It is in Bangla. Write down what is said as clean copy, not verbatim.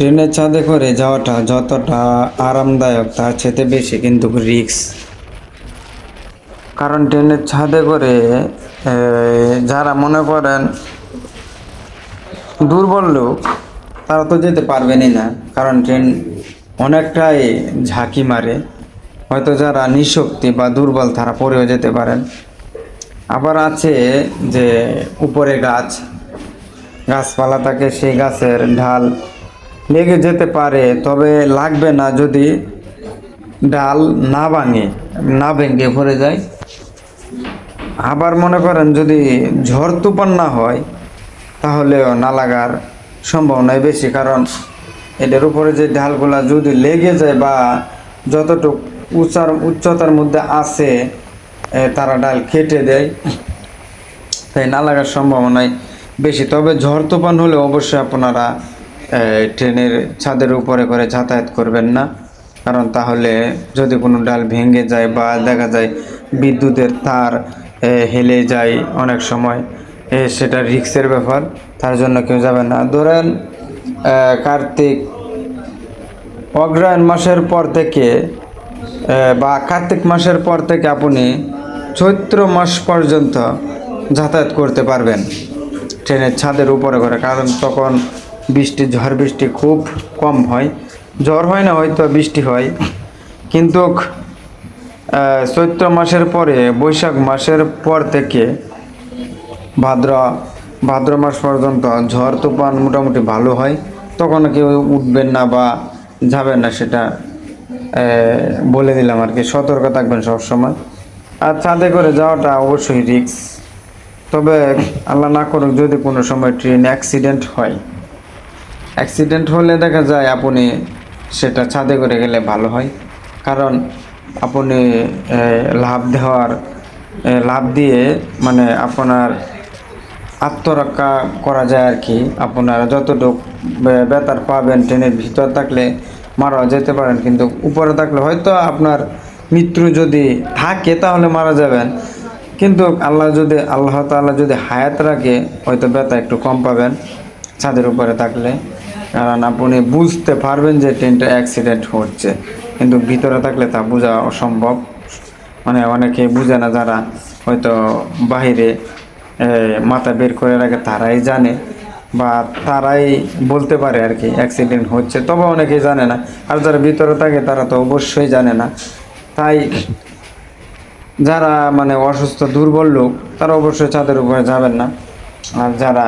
ট্রেনের ছাদে করে যাওয়াটা যতটা আরামদায়ক তার চেয়ে বেশি কিন্তু রিস্ক। কারণ ট্রেনের ছাদে করে যারা মনে করেন দুর্বল লোক তারা তো যেতে পারবেনই না, কারণ ট্রেন অনেকটাই ঝাঁকি মারে। হয়তো যারা নিঃশক্তি বা দুর্বল তারা পড়েও যেতে পারেন। আবার আছে যে উপরে গাছপালা থাকে, সেই গাছের ঢাল লেগে যেতে পারে, তবে লাগবে না যদি ডাল না ভেঙে পড়ে যায়। আবার মনে করেন যদি ঝড় তুফান না হয় তাহলেও না লাগার সম্ভাবনাই বেশি, কারণ এটার উপরে যে ঢালগুলা যদি লেগে যায় বা যতটুকু উচ্চতার মধ্যে আছে তারা ডাল কেটে দেয়, তাই না লাগার সম্ভাবনাই বেশি। তবে ঝড় তুফান হলে অবশ্যই আপনারা ট্রেনের ছাদের উপরে করে যাতায়াত করবেন না, কারণ তাহলে যদি কোনো ডাল ভেঙে যায় বা দেখা যায় বিদ্যুতের তার হেলে যায় অনেক সময়, সেটা রিস্কের ব্যাপার। তার জন্য কেউ যাবে না। ধরেন অগ্রহায়ণ মাসের পর থেকে বা কার্তিক মাসের পর থেকে আপনি চৈত্র মাস পর্যন্ত যাতায়াত করতে পারবেন ট্রেনের ছাদের উপরে করে, কারণ তখন ঝড় বৃষ্টি খুব কম হয়। ঝড় হয় না, হয়তো বৃষ্টি হয়, কিন্তু চৈত্র মাসের পরে বৈশাখ মাসের পর থেকে ভাদ্র ভাদ্র মাস পর্যন্ত ঝড় তুফান মোটামুটি ভালো হয়। তখন কেউ উঠবেন না বা যাবেন না, সেটা বলে দিলাম আর কি। সতর্ক থাকবেন সবসময়। আর ছাদে করে যাওয়াটা অবশ্যই রিস্ক। তবে আল্লাহ না করুক যদি কোনো সময় ট্রেন অ্যাক্সিডেন্ট হলে দেখা যায় আপনি সেটা ছাদে করে গেলে ভালো হয়, কারণ আপনি লাভ দিয়ে মানে আপনার আত্মরক্ষা করা যায় আর কি। আপনারা যতটুকু বেতার পাবেন ট্রেনের ভিতর থাকলে মারা যেতে পারেন, কিন্তু উপরে থাকলে হয়তো আপনার মৃত্যু যদি থাকে তাহলে মারা যাবেন, কিন্তু আল্লাহ তাআলা যদি হায়াত রাখে হয়তো ব্যথা একটু কম পাবেন ছাদের উপরে থাকলে, কারণ আপনি বুঝতে পারবেন যে ট্রেনটা অ্যাক্সিডেন্ট হচ্ছে, কিন্তু ভিতরে থাকলে তা বোঝা অসম্ভব। মানে অনেকে বুঝে না, যারা হয়তো বাহিরে মাথা বের করে রাখে তারাই জানে বা তারাই বলতে পারে আর কি অ্যাক্সিডেন্ট হচ্ছে, তবে অনেকেই জানে না। আর যারা ভিতরে থাকে তারা তো অবশ্যই জানে না। তাই যারা মানে অসুস্থ দুর্বল লোক তারা অবশ্যই ছাদের উপরে যাবেন না। আর যারা